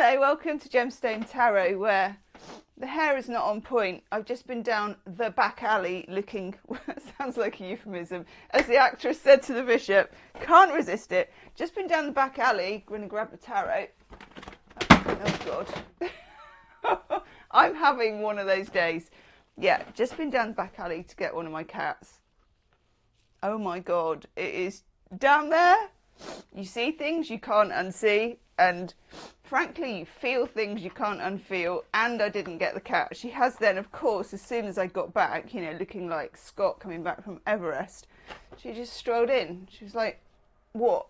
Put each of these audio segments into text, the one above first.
Hello, welcome to Gemstone Tarot, where the hair is not on point. I've just been down the back alley looking, sounds like a euphemism, as the actress said to the bishop, can't resist it. Just been down the back alley, going to grab the tarot. Oh God. I'm having one of those days. Yeah, just been down the back alley to get one of my cats. Oh my God, it is down there. You see things you can't unsee, and frankly you feel things you can't unfeel, and I didn't get the cat. She has then, of course, as soon as I got back, you know, looking like Scott coming back from Everest, she just strolled in. She was like, what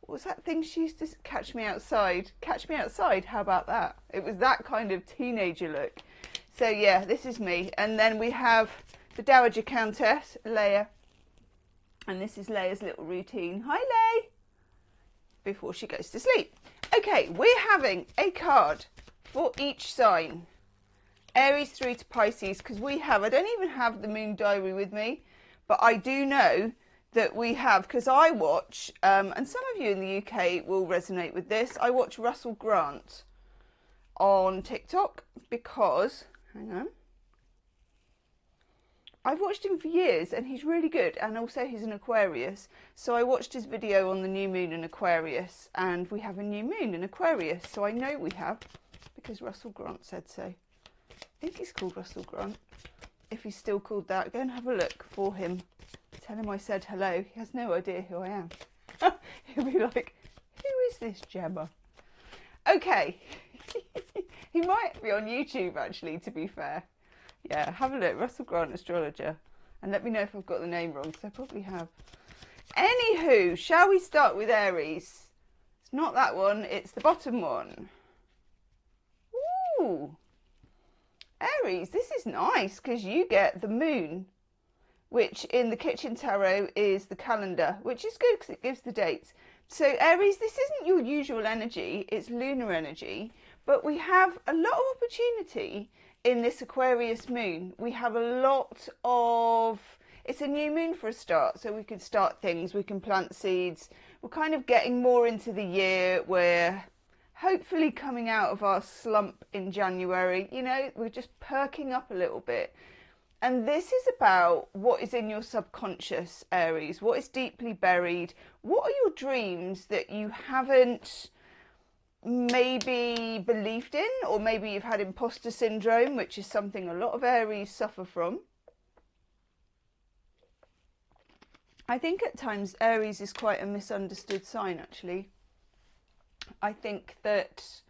was that thing she used to catch me outside? Catch me outside, how about that? It was that kind of teenager look. So yeah, this is me. And then we have the Dowager Countess, Leia. And this is Leia's little routine. Hi, Leia. Before she goes to sleep. Okay, we're having a card for each sign. Aries through to Pisces, because we have, I don't even have the moon diary with me, but I do know that we have, because I watch, and some of you in the UK will resonate with this, I watch Russell Grant on TikTok because, hang on, I've watched him for years and he's really good, and also he's an Aquarius, so I watched his video on the new moon in Aquarius, and we have a new moon in Aquarius, so I know we have because Russell Grant said so. I think he's called Russell Grant. If he's still called that, go and have a look for him. Tell him I said hello. He has no idea who I am. He'll be like, who is this Gemma? Okay. He might be on YouTube actually, to be fair. Yeah, have a look, Russell Grant, astrologer, and let me know if I've got the name wrong, because I probably have. Anywho, shall we start with Aries? It's not that one, it's the bottom one. Ooh, Aries, this is nice, because you get the moon, which in the kitchen tarot is the calendar, which is good because it gives the dates. So Aries, this isn't your usual energy, it's lunar energy, but we have a lot of opportunity in this Aquarius moon. We have a lot of, it's a new moon for a start, so we can start things, we can plant seeds. We're kind of getting more into the year. We're hopefully coming out of our slump in January. You know, we're just perking up a little bit. And this is about what is in your subconscious, Aries, what is deeply buried. What are your dreams that you haven't maybe believed in, or maybe you've had imposter syndrome, which is something a lot of Aries suffer from. I think at times Aries is quite a misunderstood sign, actually. I think that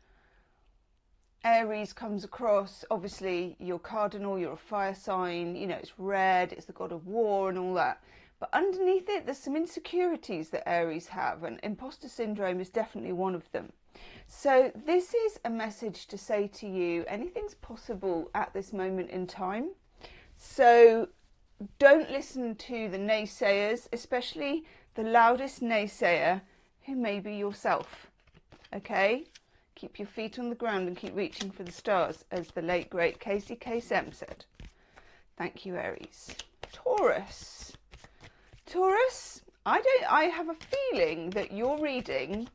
Aries comes across, obviously you're cardinal, you're a fire sign, you know, it's red, it's the god of war and all that. But underneath it, there's some insecurities that Aries have, and imposter syndrome is definitely one of them. So this is a message to say to you, anything's possible at this moment in time. So don't listen to the naysayers, especially the loudest naysayer, who may be yourself. Okay? Keep your feet on the ground and keep reaching for the stars, as the late great Casey Kasem said. Thank you, Aries. Taurus. Taurus, I have a feeling that your reading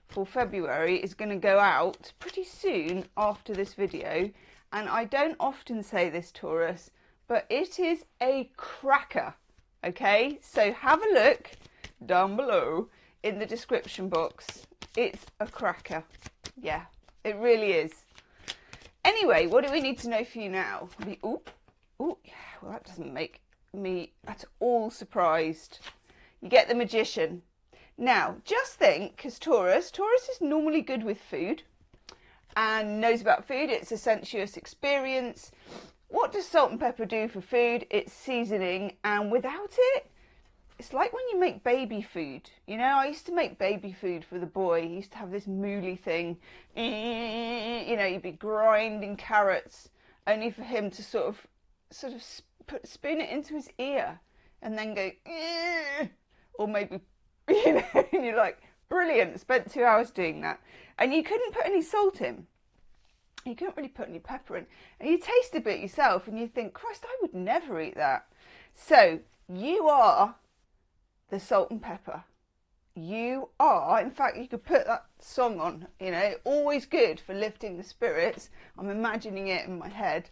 for February is going to go out pretty soon after this video, and I don't often say this, Taurus, but it is a cracker. Okay, so have a look down below in the description box. It's a cracker. Yeah, it really is. Anyway, what do we need to know for you now? Ooh, yeah, well, that doesn't make me at all surprised. You get the Magician. Now, just think, because Taurus is normally good with food and knows about food. It's a sensuous experience. What does salt and pepper do for food? It's seasoning, and without it, it's like when you make baby food. You know, I used to make baby food for the boy. He used to have this mooly thing. You know, you'd be grinding carrots, only for him to sort of spoon it into his ear and then go, or maybe, you know, and you're like, brilliant, spent 2 hours doing that. And you couldn't put any salt in. You couldn't really put any pepper in. And you taste a bit yourself and you think, Christ, I would never eat that. So you are the salt and pepper. you are, in fact, you could put that song on, you know, always good for lifting the spirits. I'm imagining it in my head.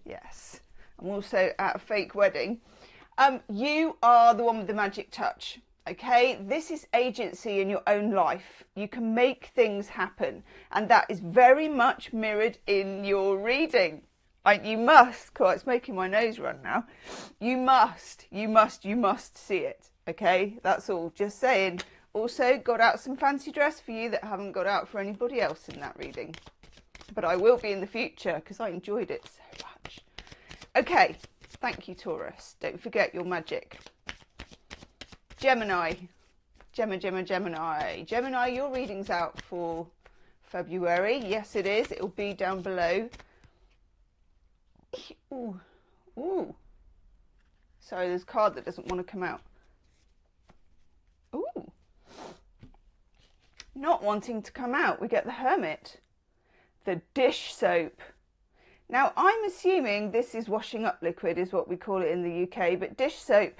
Yes. I'm also at a fake wedding. You are the one with the magic touch. Okay, this is agency in your own life. You can make things happen, and that is very much mirrored in your reading. You must, God, it's making my nose run now. You must see it. Okay, that's all. Just saying. Also, got out some fancy dress for you that I haven't got out for anybody else in that reading. But I will be in the future because I enjoyed it so much. Okay, thank you, Taurus. Don't forget your magic. Gemini. Gemini, your reading's out for February. Yes, it is. It'll be down below. Ooh. Ooh. Sorry, there's a card that doesn't want to come out. Ooh. Not wanting to come out, we get the Hermit. The dish soap. Now, I'm assuming this is washing up liquid, is what we call it in the UK, but dish soap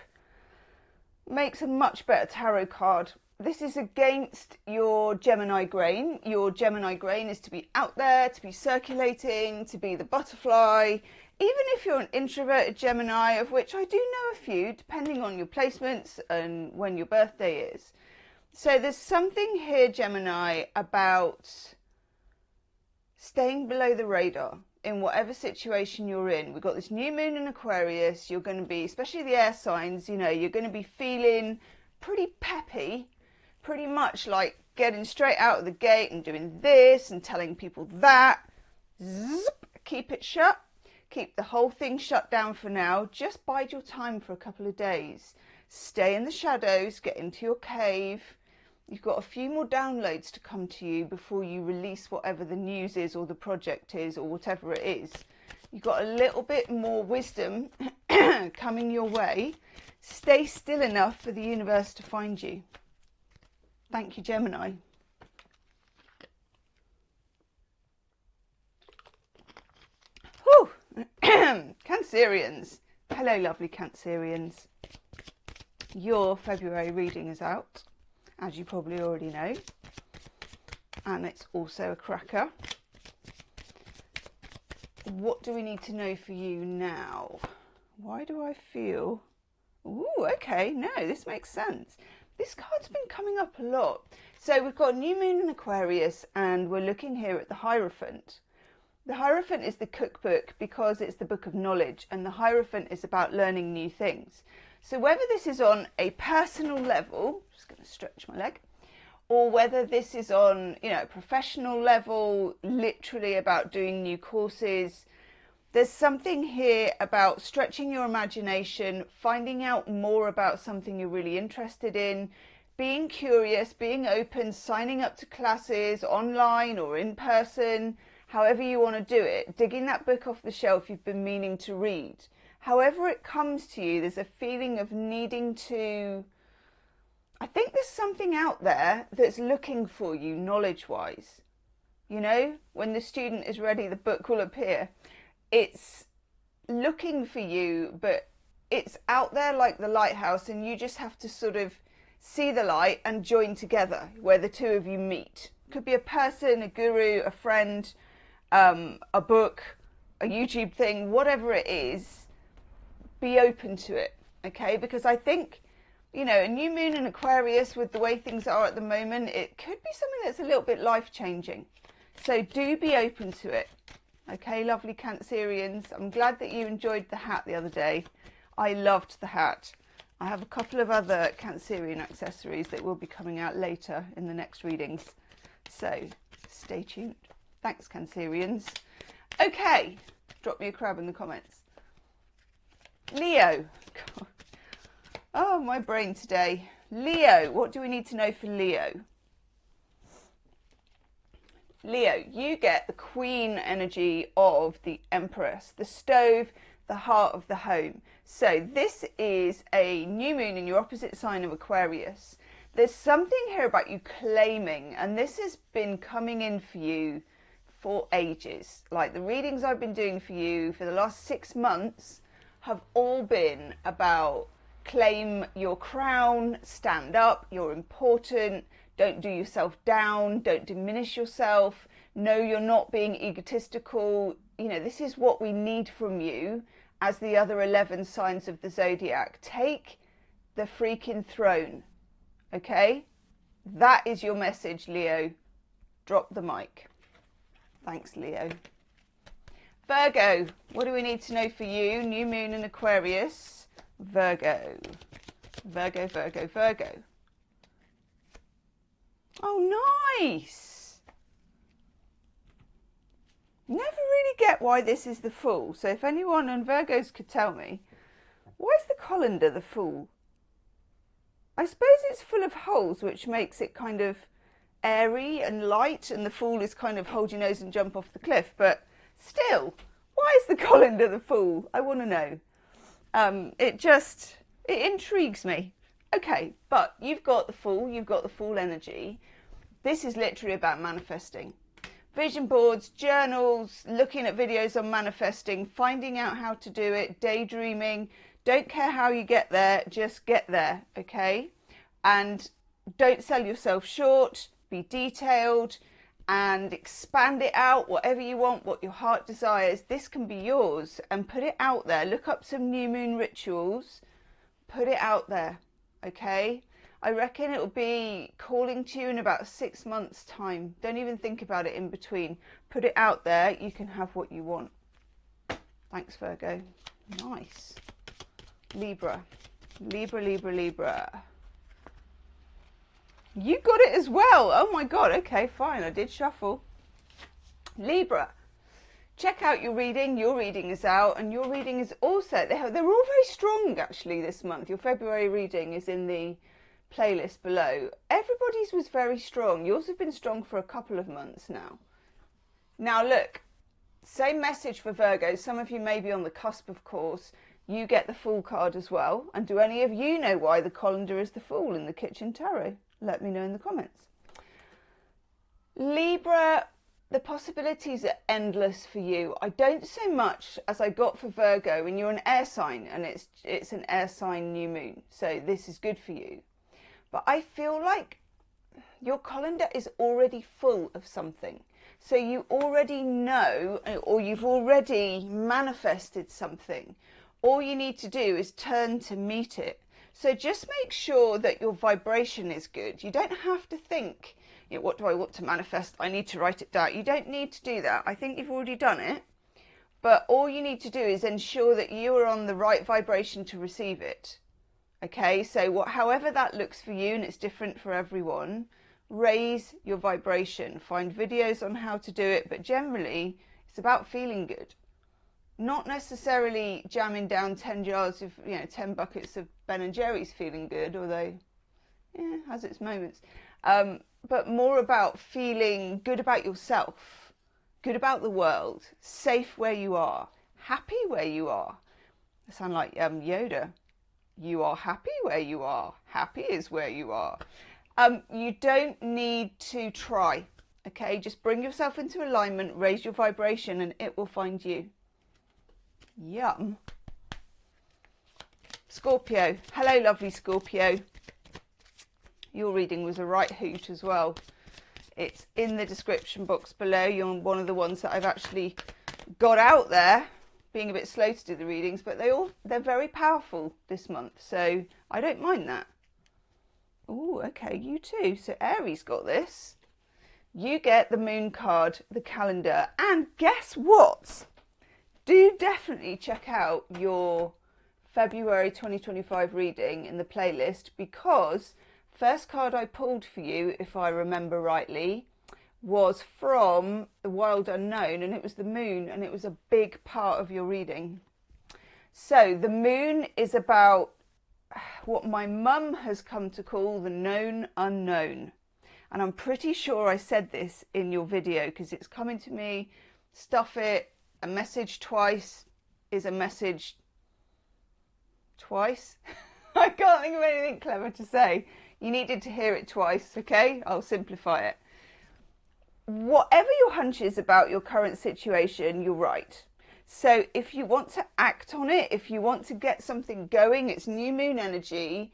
makes a much better tarot card. This is against your Gemini grain. Your Gemini grain is to be out there, to be circulating, to be the butterfly. Even if you're an introverted Gemini, of which I do know a few, depending on your placements and when your birthday is. So there's something here, Gemini, about staying below the radar in whatever situation you're in. We've got this new moon in Aquarius. You're going to be, especially the air signs, you know, you're going to be feeling pretty peppy, pretty much like getting straight out of the gate and doing this and telling people that. Zip, keep it shut. Keep the whole thing shut down for now. Just bide your time for a couple of days. Stay in the shadows, get into your cave. You've got a few more downloads to come to you before you release whatever the news is or the project is or whatever it is. You've got a little bit more wisdom coming your way. Stay still enough for the universe to find you. Thank you, Gemini. Whew. Cancerians. Hello, lovely Cancerians. Your February reading is out, as you probably already know, and it's also a cracker. What do we need to know for you now? Why do I feel... Ooh, okay, no, this makes sense. This card's been coming up a lot. So we've got new moon in Aquarius, and we're looking here at the Hierophant. The Hierophant is the cookbook because it's the book of knowledge, and the Hierophant is about learning new things. So whether this is on a personal level, just going to stretch my leg, or whether this is on, you know, a professional level, literally about doing new courses, there's something here about stretching your imagination, finding out more about something you're really interested in, being curious, being open, signing up to classes online or in person, however you want to do it, digging that book off the shelf you've been meaning to read. However it comes to you, there's a feeling of needing to... I think there's something out there that's looking for you knowledge-wise. You know, when the student is ready, the book will appear. It's looking for you, but it's out there like the lighthouse, and you just have to sort of see the light and join together where the two of you meet. Could be a person, a guru, a friend, a book, a YouTube thing, whatever it is. Be open to it, okay? Because I think, you know, a new moon in Aquarius, with the way things are at the moment, it could be something that's a little bit life-changing. So do be open to it, okay, lovely Cancerians? I'm glad that you enjoyed the hat the other day. I loved the hat. I have a couple of other Cancerian accessories that will be coming out later in the next readings. So stay tuned. Thanks, Cancerians. Okay, drop me a crab in the comments. Leo. God. Oh, my brain today. Leo, what do we need to know for Leo? Leo, you get the Queen energy of the Empress, the stove, the heart of the home. So this is a new moon in your opposite sign of Aquarius. There's something here about you claiming, and this has been coming in for you for ages. Like the readings I've been doing for you for the last 6 months have all been about Claim your crown, stand up, you're important, don't do yourself down, don't diminish yourself, know you're not being egotistical. You know, this is what we need from you as the other 11 signs of the zodiac. Take the freaking throne, okay? That is your message, Leo. Drop the mic. Thanks, Leo. Virgo, what do we need to know for you? New moon in Aquarius. Virgo. Virgo, Virgo, Virgo. Oh, nice. Never really get why this is the Fool. So if anyone on Virgos could tell me, why is the colander the Fool? I suppose it's full of holes, which makes it kind of airy and light, and the Fool is kind of hold your nose and jump off the cliff. But still, why is the colander the Fool? I want to know. It intrigues me. Okay, but you've got the Fool, you've got the Fool energy. This is literally about manifesting. Vision boards, journals, looking at videos on manifesting, finding out how to do it, daydreaming. Don't care how you get there, just get there, okay? And don't sell yourself short, be detailed and expand it out, whatever you want, what your heart desires. This can be yours, and put it out there. Look up some new moon rituals, put it out there, okay? I reckon it will be calling to you in about 6 months' time. Don't even think about it in between. Put it out there, you can have what you want. Thanks, Virgo. Nice. Libra. Libra, Libra, Libra. You got it as well. Oh my God. Okay, fine. I did shuffle. Libra. Check out your reading. Your reading is out, and your reading is also, they're all very strong actually this month. Your February reading is in the playlist below. Everybody's was very strong. Yours have been strong for a couple of months now. Now look, same message for Virgo. Some of you may be on the cusp, of course. You get the Fool card as well. And do any of you know why the colander is the Fool in the kitchen tarot? Let me know in the comments. Libra, the possibilities are endless for you. I don't so much as I got for Virgo, and you're an air sign, and it's an air sign new moon. So this is good for you. But I feel like your colander is already full of something. So you already know, or you've already manifested something. All you need to do is turn to meet it. So just make sure that your vibration is good. You don't have to think, you know, what do I want to manifest? I need to write it down. You don't need to do that. I think you've already done it. But all you need to do is ensure that you are on the right vibration to receive it. Okay, so however that looks for you, and it's different for everyone, raise your vibration. Find videos on how to do it, but generally it's about feeling good. Not necessarily jamming down 10 jars of, 10 buckets of Ben & Jerry's feeling good, although, yeah, has its moments. But more about feeling good about yourself, good about the world, safe where you are, happy where you are. I sound like Yoda. You are happy where you are. Happy is where you are. You don't need to try, okay? Just bring yourself into alignment, raise your vibration, and it will find you. Yum. Scorpio. Hello, lovely Scorpio. Your reading was a right hoot as well. It's in the description box below. You're one of the ones that I've actually got out there, being a bit slow to do the readings, but they're very powerful this month, so I don't mind that. Oh, okay, you too. So Aries got this. You get the moon card, the calendar, and guess what? Do definitely check out your February 2025 reading in the playlist, because first card I pulled for you, if I remember rightly, was from the Wild Unknown, and it was the moon, and it was a big part of your reading. So the moon is about what my mum has come to call the known unknown. And I'm pretty sure I said this in your video, because it's coming to me. Stuff it. A message twice is a message twice. I can't think of anything clever to say. You needed to hear it twice, okay? I'll simplify it. Whatever your hunch is about your current situation, you're right. So if you want to act on it, if you want to get something going, it's new moon energy,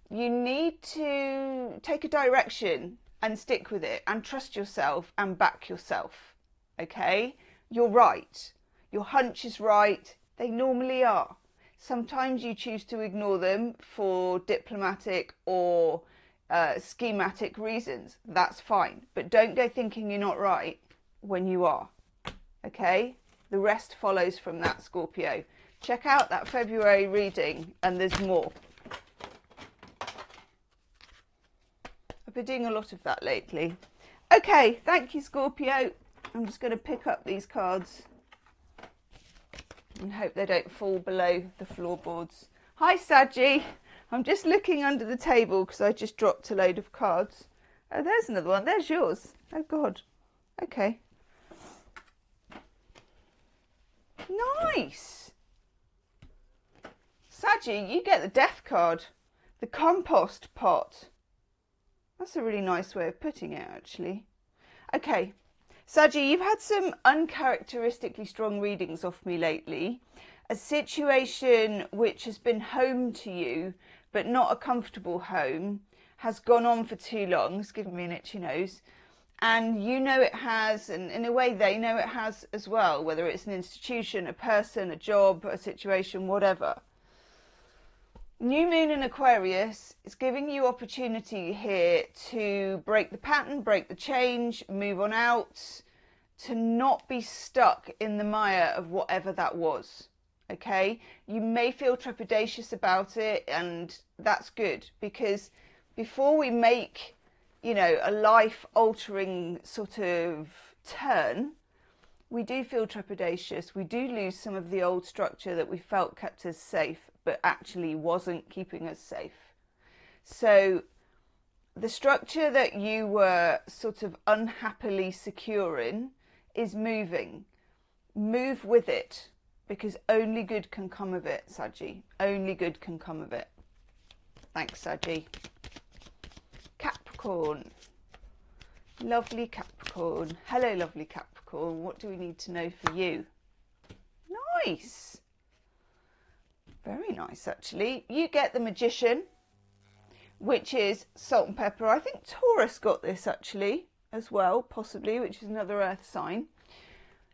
you need to take a direction and stick with it and trust yourself and back yourself. Okay? You're right. Your hunch is right. They normally are. Sometimes you choose to ignore them for diplomatic or schematic reasons. That's fine. But don't go thinking you're not right when you are. Okay? The rest follows from that, Scorpio. Check out that February reading and there's more. I've been doing a lot of that lately. Okay, thank you, Scorpio. I'm just going to pick up these cards and hope they don't fall below the floorboards. Hi, Saggy. I'm just looking under the table because I just dropped a load of cards. Oh, there's another one. There's yours. Oh, God. Okay. Nice. Saggy, you get the death card. The compost pot. That's a really nice way of putting it, actually. Okay. Saggy, you've had some uncharacteristically strong readings off me lately. A situation which has been home to you, but not a comfortable home, has gone on for too long. It's given me an itchy nose. And you know it has, and in a way they know it has as well, whether it's an institution, a person, a job, a situation, whatever. New moon in Aquarius is giving you opportunity here to break the pattern, break the change, move on out, to not be stuck in the mire of whatever that was, okay? You may feel trepidatious about it, and that's good, because before we make, you know, a life-altering sort of turn, we do feel trepidatious. We do lose some of the old structure that we felt kept us safe, but actually wasn't keeping us safe. So the structure that you were sort of unhappily secure in is moving. Move with it, because only good can come of it, Saggy. Only good can come of it. Thanks, Saggy. Capricorn. Lovely Capricorn. Hello, lovely Capricorn. What do we need to know for you? Nice. Very nice, actually. You get the Magician, which is salt and pepper. I think Taurus got this, actually, as well, possibly, which is another earth sign.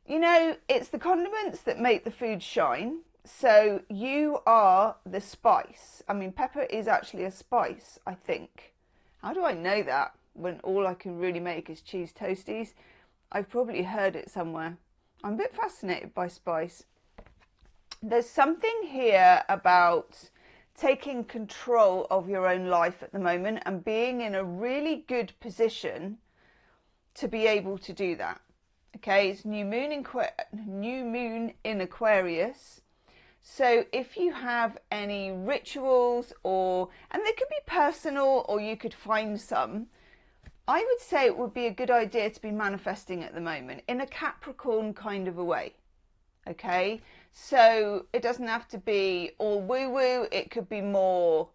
You know, it's the condiments that make the food shine. So you are the spice. I mean, pepper is actually a spice, I think. How do I know that when all I can really make is cheese toasties? I've probably heard it somewhere. I'm a bit fascinated by spice. There's something here about taking control of your own life at the moment and being in a really good position to be able to do that. Okay, it's new moon in Aquarius. So if you have any rituals, and they could be personal, or you could find some, I would say it would be a good idea to be manifesting at the moment in a Capricorn kind of a way. Okay, so it doesn't have to be all woo-woo. It could be more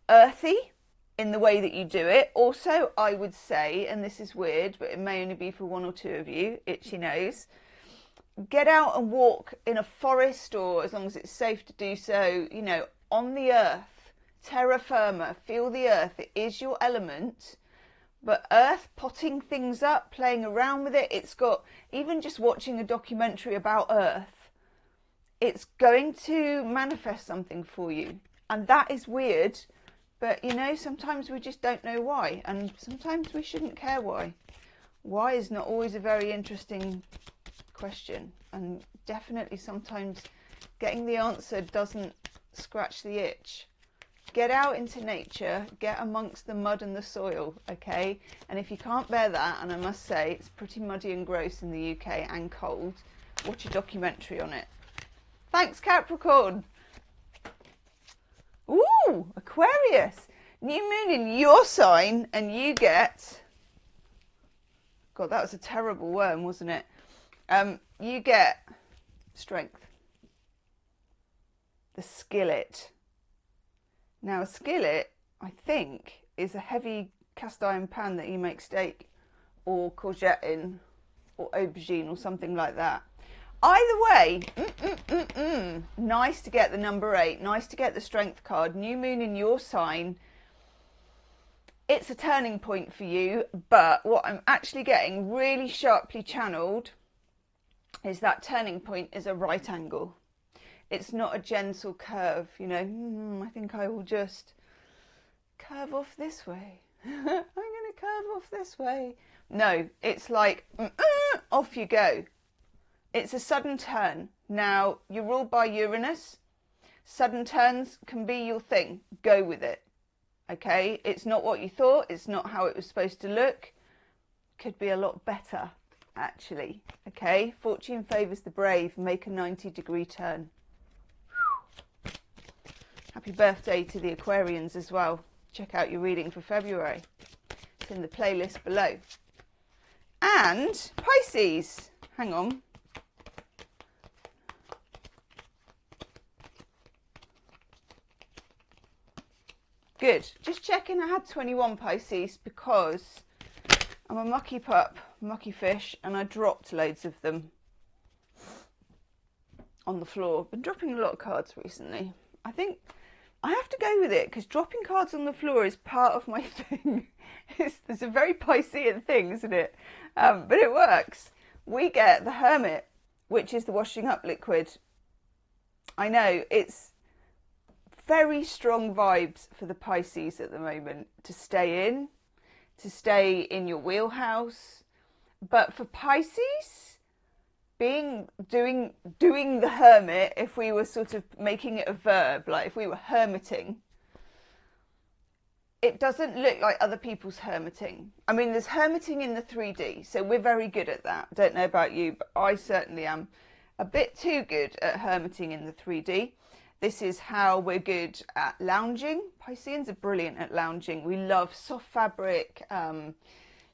earthy in the way that you do it. Also, I would say, and this is weird, but it may only be for one or two of you, itchy nose, get out and walk in a forest, or as long as it's safe to do so, you know, on the earth, terra firma, feel the earth. It is your element. But earth, potting things up, playing around with it, it's got, even just watching a documentary about earth, it's going to manifest something for you. And that is weird, but you know, sometimes we just don't know why, and sometimes we shouldn't care why. Why is not always a very interesting question, and definitely sometimes getting the answer doesn't scratch the itch. Get out into nature, get amongst the mud and the soil, okay? And if you can't bear that, and I must say it's pretty muddy and gross in the UK and cold, watch a documentary on it. Thanks, Capricorn. Ooh, Aquarius. New moon in your sign, and you get... God, that was a terrible worm, wasn't it? You get strength. The skillet. Now, a skillet, I think, is a heavy cast iron pan that you make steak or courgette in, or aubergine or something like that. Either way, nice to get the number 8, nice to get the Strength card. New moon in your sign. It's a turning point for you, but what I'm actually getting really sharply channeled is that turning point is a right angle. It's not a gentle curve, you know, I think I will just curve off this way. I'm going to curve off this way. No, it's like, off you go. It's a sudden turn. Now, you're ruled by Uranus. Sudden turns can be your thing. Go with it. Okay? It's not what you thought. It's not how it was supposed to look. Could be a lot better, actually. Okay? Fortune favours the brave. Make a 90-degree turn. Happy birthday to the Aquarians as well. Check out your reading for February. It's in the playlist below. And Pisces. Hang on. Good. Just checking I had 21 Pisces because I'm a mucky pup, mucky fish, and I dropped loads of them on the floor. Been dropping a lot of cards recently. I think I have to go with it because dropping cards on the floor is part of my thing. It's a very Piscean thing, isn't it? But it works. We get the Hermit, which is the washing up liquid. I know, it's very strong vibes for the Pisces at the moment to stay in your wheelhouse. But for Pisces, doing the hermit, if we were sort of making it a verb, like if we were hermiting, it doesn't look like other people's hermiting. I mean, there's hermiting in the 3D, so we're very good at that. Don't know about you, but I certainly am a bit too good at hermiting in the 3D. This is how we're good at lounging. Pisceans are brilliant at lounging. We love soft fabric,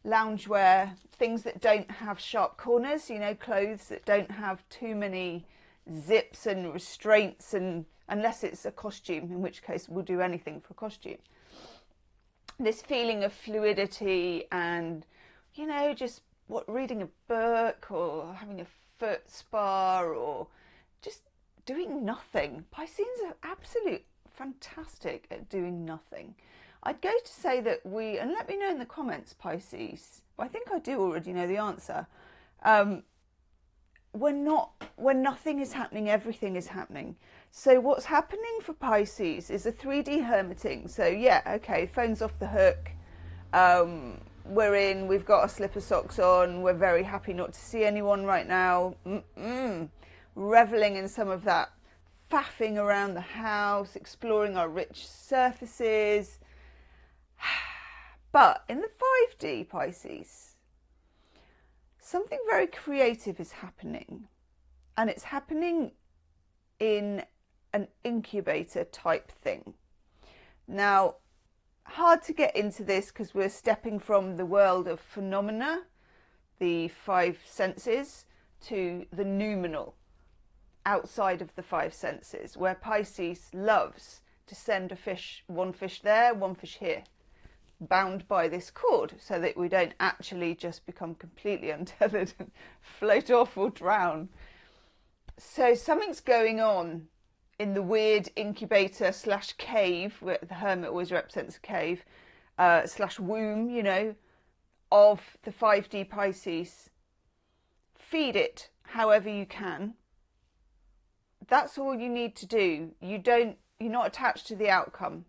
loungewear, things that don't have sharp corners, you know, clothes that don't have too many zips and restraints, and unless it's a costume, in which case we'll do anything for a costume. This feeling of fluidity and, you know, just reading a book or having a foot spa or just doing nothing. Pisceans are absolute fantastic at doing nothing. I'd go to say that and let me know in the comments, Pisces, but I think I do already know the answer. When nothing is happening, everything is happening. So what's happening for Pisces is a 3D hermiting. So yeah, okay, phone's off the hook. We've got our slipper socks on. We're very happy not to see anyone right now. Reveling in some of that faffing around the house, exploring our rich surfaces. But in the 5D, Pisces, something very creative is happening. And it's happening in an incubator type thing. Now, hard to get into this because we're stepping from the world of phenomena, the 5 senses, to the noumenal, outside of the 5 senses, where Pisces loves to send one fish there, one fish here, bound by this cord, so that we don't actually just become completely untethered and float off or drown. So something's going on in the weird incubator / cave, where the hermit always represents a cave, / womb, you know, of the 5D Pisces. Feed it however you can. That's all you need to do. You're not attached to the outcome,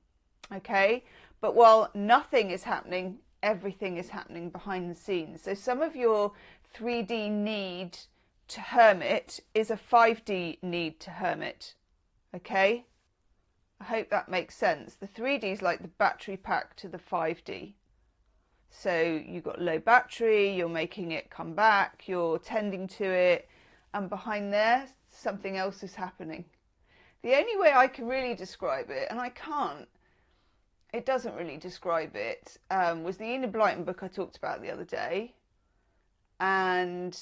okay? But while nothing is happening, everything is happening behind the scenes. So some of your 3D need to hermit is a 5D need to hermit, okay? I hope that makes sense. The 3D is like the battery pack to the 5D. So you've got low battery, you're making it come back, you're tending to it, and behind there, something else is happening. The only way I can really describe it, and I can't, it doesn't really describe it, was the Enid Blyton book I talked about the other day. And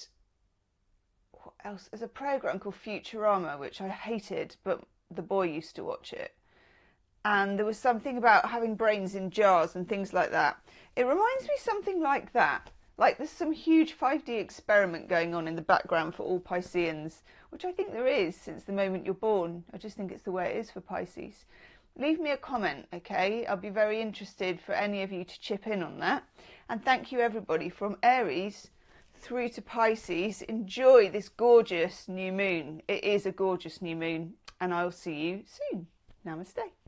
what else? There's a program called Futurama, which I hated, but the boy used to watch it. And there was something about having brains in jars and things like that. It reminds me something like that. Like there's some huge 5D experiment going on in the background for all Pisceans, which I think there is since the moment you're born. I just think it's the way it is for Pisces. Leave me a comment, okay? I'll be very interested for any of you to chip in on that. And thank you everybody from Aries through to Pisces. Enjoy this gorgeous new moon. It is a gorgeous new moon, and I'll see you soon. Namaste.